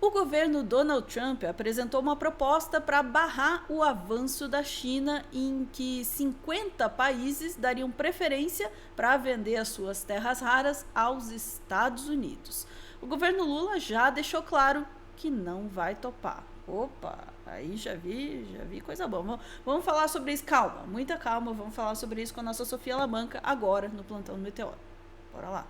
O governo Donald Trump apresentou uma proposta para barrar o avanço da China, em que 50 países dariam preferência para vender as suas terras raras aos Estados Unidos. O governo Lula já deixou claro que não vai topar. Opa, aí já vi coisa boa. Vamos falar sobre isso, calma, muita calma, vamos falar sobre isso com a nossa Sofia Lamanca agora no Plantão do Meteoro. Bora lá.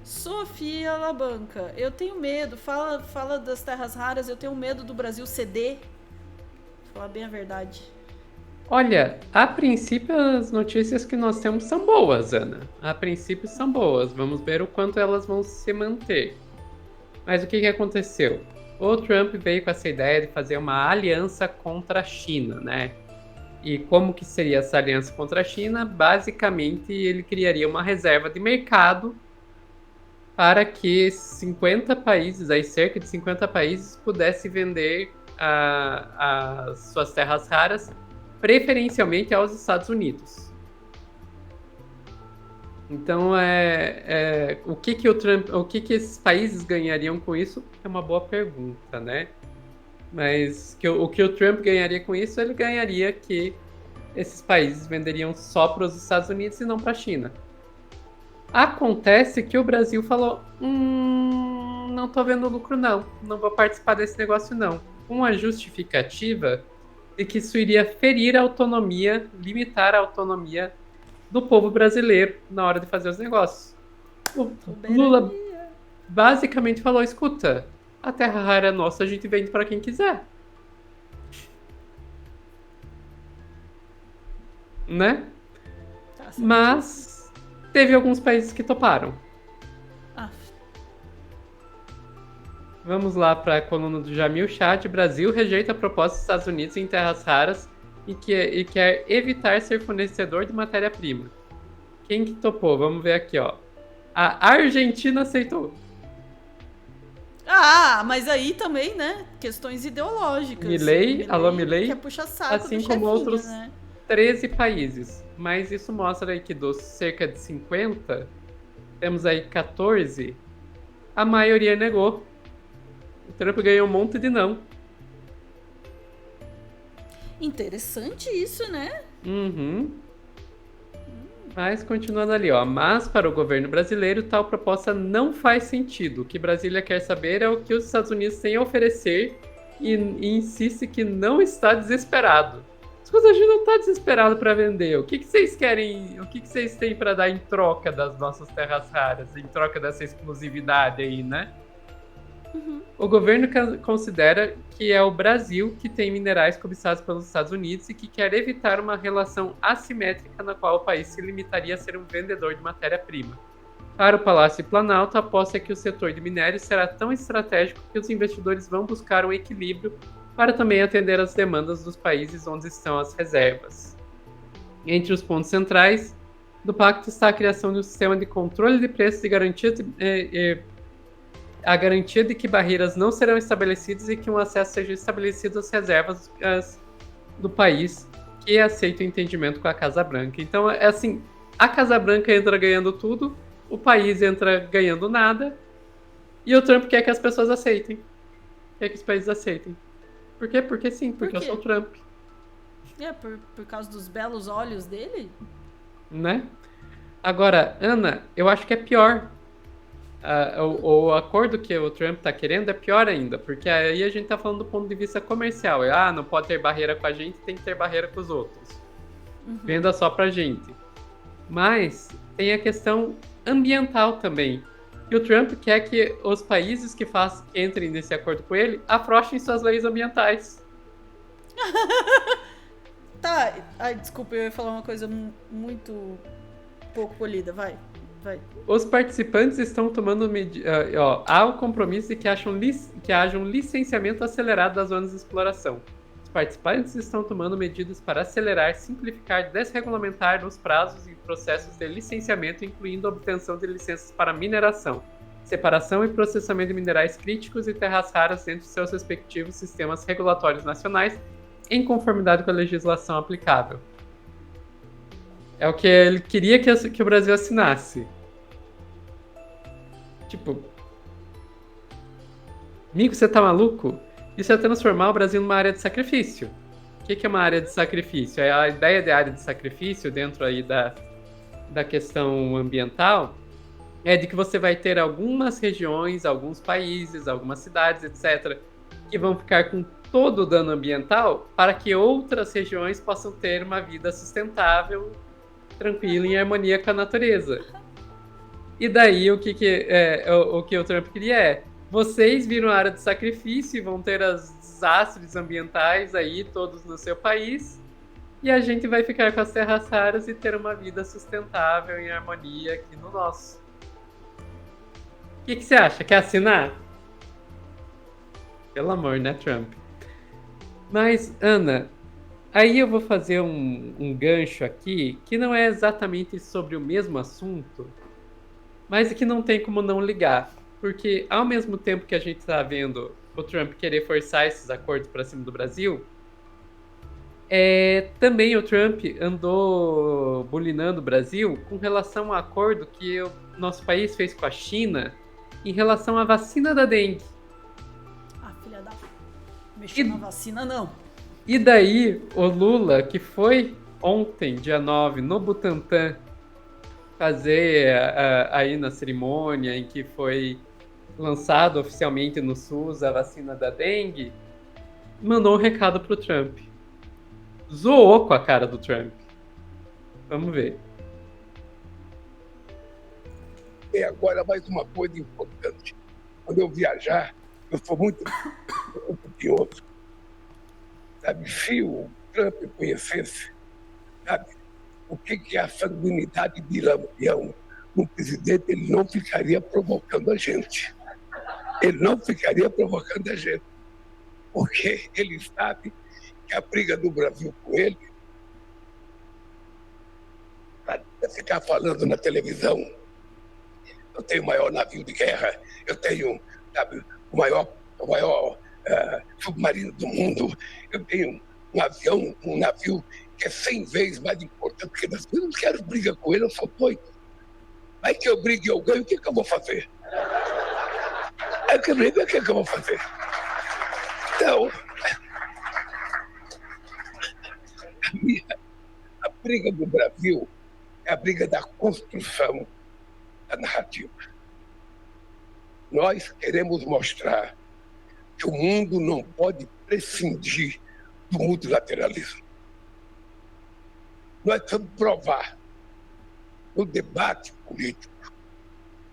Sofia Labanca, eu tenho medo, fala das terras raras, eu tenho medo do Brasil ceder. Vou falar bem a verdade. Olha, a princípio as notícias que nós temos são boas, Ana. A princípio são boas. Vamos ver o quanto elas vão se manter. Mas o que aconteceu? O Trump veio com essa ideia de fazer uma aliança contra a China, né? E como que seria essa aliança contra a China? Basicamente, ele criaria uma reserva de mercado para que 50 países, aí cerca de 50 países, pudessem vender as suas terras raras preferencialmente aos Estados Unidos. Então, o que esses países ganhariam com isso é uma boa pergunta, né? Mas o que o Trump ganharia com isso, ele ganharia que esses países venderiam só para os Estados Unidos e não para a China. Acontece que o Brasil falou: não tô vendo lucro não vou participar desse negócio não. Uma justificativa de que isso iria ferir a autonomia, limitar a autonomia do povo brasileiro na hora de fazer os negócios. O Lula basicamente falou: escuta, a terra rara é nossa, a gente vende para quem quiser. Né? Tá, mas teve alguns países que toparam. Vamos lá para a coluna do Jamil Chat. Brasil rejeita a proposta dos Estados Unidos em terras raras e quer evitar ser fornecedor de matéria-prima. Quem que topou? Vamos ver aqui, ó. A Argentina aceitou. Mas aí também, né? Questões ideológicas. Milei, alô Milei, quer puxar saco assim do como chefinho, outros né? 13 países. Mas isso mostra aí que dos cerca de 50, temos aí 14, a maioria negou. O Trump ganhou um monte de não. Interessante isso, né? Mas continuando ali, ó. Mas para o governo brasileiro, tal proposta não faz sentido. O que Brasília quer saber é o que os Estados Unidos têm a oferecer e insiste que não está desesperado. Escuta, a gente não está desesperado para vender. O que vocês querem? O que vocês têm para dar em troca das nossas terras raras? Em troca dessa exclusividade aí, né? O governo considera que é o Brasil que tem minerais cobiçados pelos Estados Unidos e que quer evitar uma relação assimétrica na qual o país se limitaria a ser um vendedor de matéria-prima. Para o Palácio Planalto, a aposta é que o setor de minérios será tão estratégico que os investidores vão buscar um equilíbrio para também atender às demandas dos países onde estão as reservas. Entre os pontos centrais do pacto está a criação de um sistema de controle de preços e a garantia de que barreiras não serão estabelecidas e que um acesso seja estabelecido às reservas do país que aceita o entendimento com a Casa Branca. Então, é assim, a Casa Branca entra ganhando tudo, o país entra ganhando nada, e o Trump quer que as pessoas aceitem. Quer que os países aceitem. Por quê? Porque sim, porque eu sou o Trump. Por causa dos belos olhos dele? Né? Agora, Ana, eu acho que é pior. O acordo que o Trump está querendo é pior ainda, porque aí a gente está falando do ponto de vista comercial. Não pode ter barreira com a gente, tem que ter barreira com os outros. Venda só pra gente. Mas tem a questão ambiental também. E o Trump quer que os países que entrem nesse acordo com ele afrouxem suas leis ambientais. Tá, desculpa, eu ia falar uma coisa muito pouco polida, vai. Os participantes estão tomando há o compromisso de que haja um licenciamento acelerado das zonas de exploração. Os participantes estão tomando medidas para acelerar, simplificar, desregulamentar os prazos e processos de licenciamento, incluindo a obtenção de licenças para mineração, separação e processamento de minerais críticos e terras raras dentro de seus respectivos sistemas regulatórios nacionais, em conformidade com a legislação aplicável. É o que ele queria que o Brasil assinasse. Tipo, amigo, você tá maluco? Isso é transformar o Brasil numa área de sacrifício. O que é uma área de sacrifício? É a ideia de área de sacrifício dentro aí da questão ambiental é de que você vai ter algumas regiões, alguns países, algumas cidades, etc., que vão ficar com todo o dano ambiental para que outras regiões possam ter uma vida sustentável, tranquila, em harmonia com a natureza. E daí o que o Trump queria é: vocês viram a área de sacrifício e vão ter os desastres ambientais aí todos no seu país, e a gente vai ficar com as terras raras e ter uma vida sustentável em harmonia aqui no nosso. O que você acha? Quer assinar? Pelo amor, né, Trump? Mas, Ana, aí eu vou fazer um gancho aqui que não é exatamente sobre o mesmo assunto, mas que não tem como não ligar. Porque ao mesmo tempo que a gente está vendo o Trump querer forçar esses acordos para cima do Brasil, também o Trump andou bulinando o Brasil com relação ao acordo que o nosso país fez com a China em relação à vacina da dengue. Ah, filha da... Mexeu na vacina, não. E daí, o Lula, que foi ontem, dia 9, no Butantã, fazer aí na cerimônia em que foi lançado oficialmente no SUS a vacina da dengue, mandou um recado pro Trump. Zoou com a cara do Trump. Vamos ver. E agora mais uma coisa importante. Quando eu viajar, eu sou muito curioso. Sabe, se o Trump conhecesse, sabe, o que é a sanguinidade de Lampião no presidente, ele não ficaria provocando a gente. Ele não ficaria provocando a gente. Porque ele sabe que a briga do Brasil com ele, para ficar falando na televisão, eu tenho o maior navio de guerra, eu tenho, sabe, o maior submarino do mundo, eu tenho um navio que é 100 vezes mais importante que nós. Eu não quero briga com ele, eu sou doido. Aí que eu brigue e eu ganho, o que eu vou fazer? Aí que eu brigo, o que eu vou fazer? Então, a briga do Brasil é a briga da construção da narrativa. Nós queremos mostrar que o mundo não pode prescindir do multilateralismo. Nós temos que provar no debate político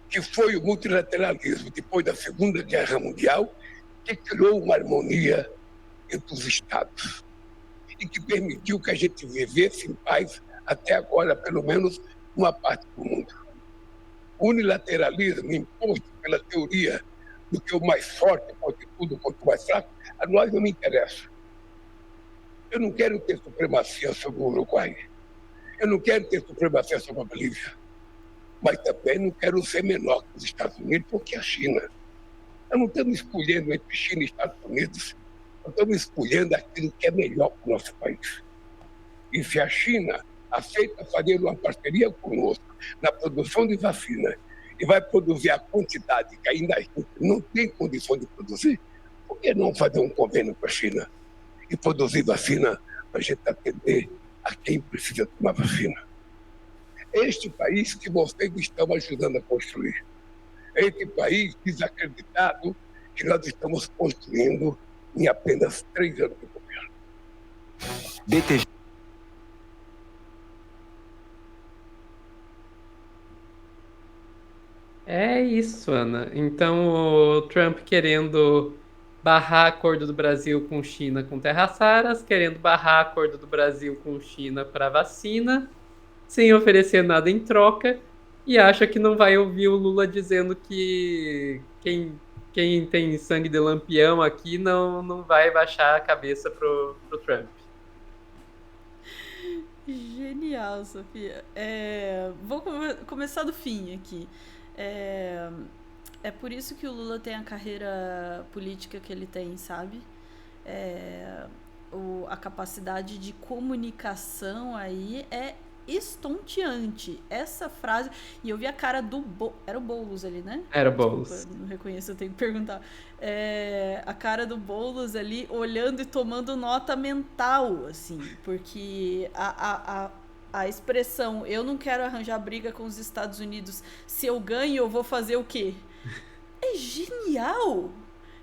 que foi o multilateralismo, depois da Segunda Guerra Mundial, que criou uma harmonia entre os Estados e que permitiu que a gente vivesse em paz até agora, pelo menos uma parte do mundo. O unilateralismo imposto pela teoria do que o mais forte pode tudo contra o mais fraco, a nós não me interessa. Eu não quero ter supremacia sobre o Uruguai. Eu não quero ter supremacia sobre a Bolívia. Mas também não quero ser menor que os Estados Unidos, porque a China. Nós não estamos escolhendo entre China e Estados Unidos. Nós estamos escolhendo aquilo que é melhor para o nosso país. E se a China aceita fazer uma parceria conosco na produção de vacina e vai produzir a quantidade que ainda a gente não tem condição de produzir, por que não fazer um convênio com a China e produzir vacina para a gente atender a quem precisa tomar vacina? Este país que vocês estão ajudando a construir. Este país desacreditado que nós estamos construindo em apenas 3 anos de governo. BTG. É isso, Ana. Então, o Trump querendo barrar acordo do Brasil com China com terras raras, querendo barrar acordo do Brasil com China para vacina, sem oferecer nada em troca, e acha que não vai ouvir o Lula dizendo que quem tem sangue de lampião aqui não vai baixar a cabeça pro Trump. Genial, Sofia. Vou começar do fim aqui. É por isso que o Lula tem a carreira política que ele tem, sabe? A capacidade de comunicação aí é estonteante. Essa frase, e eu vi a cara do era o Boulos ali, né? Era o Boulos. Desculpa, não reconheço, eu tenho que perguntar. A cara do Boulos ali, olhando e tomando nota mental, assim, porque a expressão eu não quero arranjar briga com os Estados Unidos, se eu ganho eu vou fazer o quê? É genial!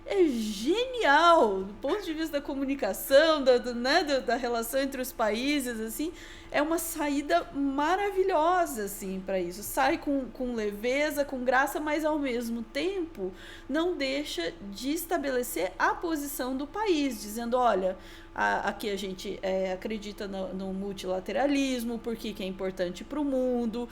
É genial do ponto de vista da comunicação, da relação entre os países, assim, é uma saída maravilhosa, assim, para isso. Sai com leveza, com graça, mas ao mesmo tempo não deixa de estabelecer a posição do país, dizendo, olha, aqui a gente acredita no multilateralismo, porque que é importante para o mundo,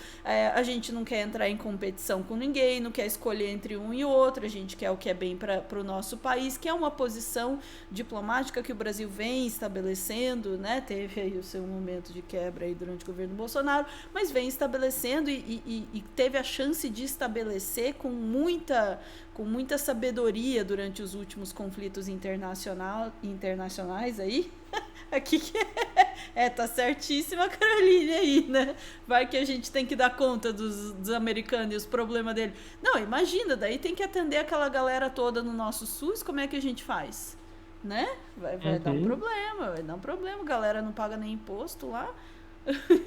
a gente não quer entrar em competição com ninguém, não quer escolher entre um e outro, a gente quer o que é bem para o nosso país, que é uma posição diplomática que o Brasil vem estabelecendo, né? Teve aí o seu momento de quebra aí durante o governo Bolsonaro, mas vem estabelecendo e teve a chance de estabelecer com muita sabedoria durante os últimos conflitos internacionais aí. Aqui que tá certíssima a Caroline aí, né? Vai que a gente tem que dar conta dos americanos e os problemas dele. Não, imagina, daí tem que atender aquela galera toda no nosso SUS, como é que a gente faz? Né? Vai dar um problema, a galera não paga nem imposto lá,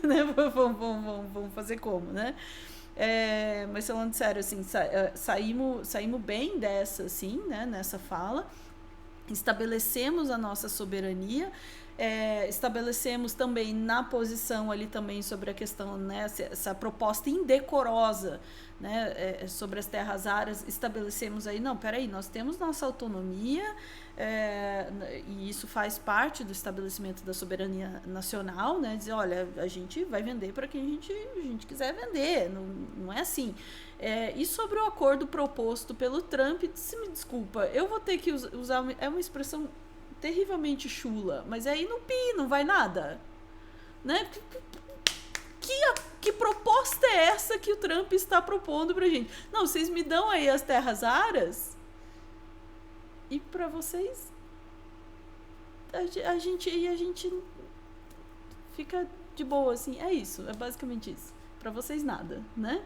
né? Vamos fazer como, né? Mas falando sério, assim, saímos bem dessa, assim, né? Nessa fala, estabelecemos a nossa soberania, estabelecemos também na posição ali também sobre a questão, né, essa proposta indecorosa, né, sobre as terras raras, estabelecemos aí, não, peraí, nós temos nossa autonomia, e isso faz parte do estabelecimento da soberania nacional, né, dizer, olha, a gente vai vender para quem a gente quiser vender, não é assim. E sobre o acordo proposto pelo Trump, se me desculpa, eu vou ter que usar uma expressão terrivelmente chula, mas aí não vai nada, né? Que proposta é essa que o Trump está propondo pra gente? Não, vocês me dão aí as terras raras e pra vocês a gente fica de boa, assim, é isso, é basicamente isso. Pra vocês nada, né?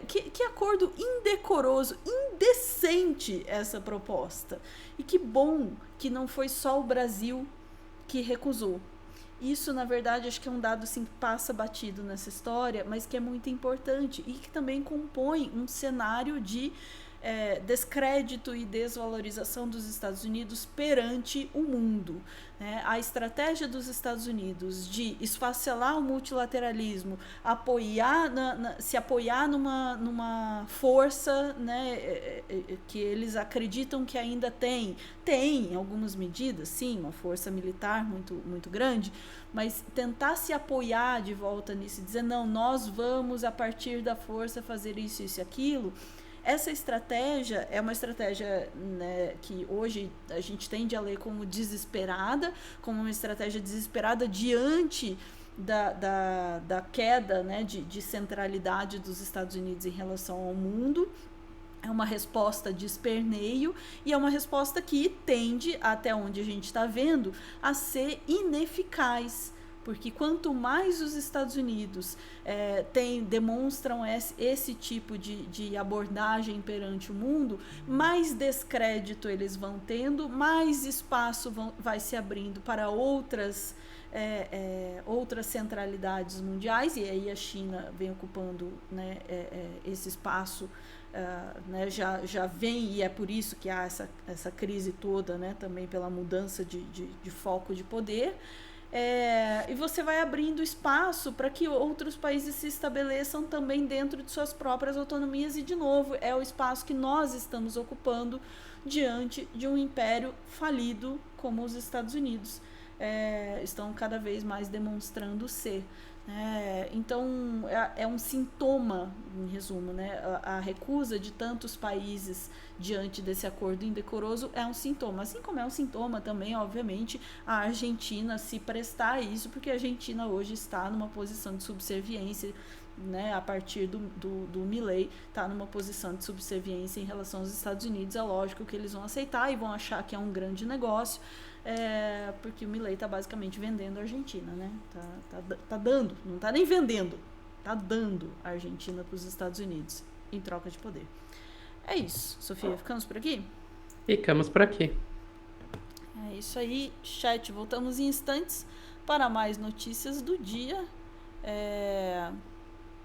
Que acordo indecoroso, indecente essa proposta. E que bom que não foi só o Brasil que recusou. Isso, na verdade, acho que é um dado assim, que passa batido nessa história, mas que é muito importante e que também compõe um cenário de descrédito e desvalorização dos Estados Unidos perante o mundo. Né? A estratégia dos Estados Unidos de esfacelar o multilateralismo, se apoiar numa força, né, que eles acreditam que ainda tem em algumas medidas, sim, uma força militar muito, muito grande, mas tentar se apoiar de volta nisso e dizer, não, nós vamos a partir da força fazer isso e aquilo. Essa estratégia é uma estratégia, né, que hoje a gente tende a ler como desesperada, como uma estratégia desesperada diante da queda, né, de centralidade dos Estados Unidos em relação ao mundo. É uma resposta de esperneio e é uma resposta que tende, até onde a gente está vendo, a ser ineficaz. Porque quanto mais os Estados Unidos demonstram esse tipo de abordagem perante o mundo, mais descrédito eles vão tendo, mais espaço vai se abrindo para outras centralidades mundiais, e aí a China vem ocupando, né, esse espaço, né, já vem, e é por isso que há essa crise toda, né, também pela mudança de foco de poder. E você vai abrindo espaço para que outros países se estabeleçam também dentro de suas próprias autonomias, e de novo é o espaço que nós estamos ocupando diante de um império falido como os Estados Unidos estão cada vez mais demonstrando ser. Então é um sintoma, em resumo, né? A recusa de tantos países diante desse acordo indecoroso é um sintoma, assim como é um sintoma também, obviamente, a Argentina se prestar a isso, porque a Argentina hoje está numa posição de subserviência né, a partir do Milei, tá numa posição de subserviência em relação aos Estados Unidos. É lógico que eles vão aceitar e vão achar que é um grande negócio, porque o Milei tá basicamente vendendo a Argentina, né? Tá dando, não tá nem vendendo, tá dando a Argentina para os Estados Unidos em troca de poder. É isso, Sofia, ficamos por aqui? Ficamos por aqui. É isso aí, chat. Voltamos em instantes para mais notícias do dia.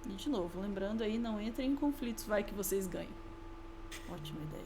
E de novo, lembrando aí, não entrem em conflitos, vai que vocês ganham. Ótima ideia.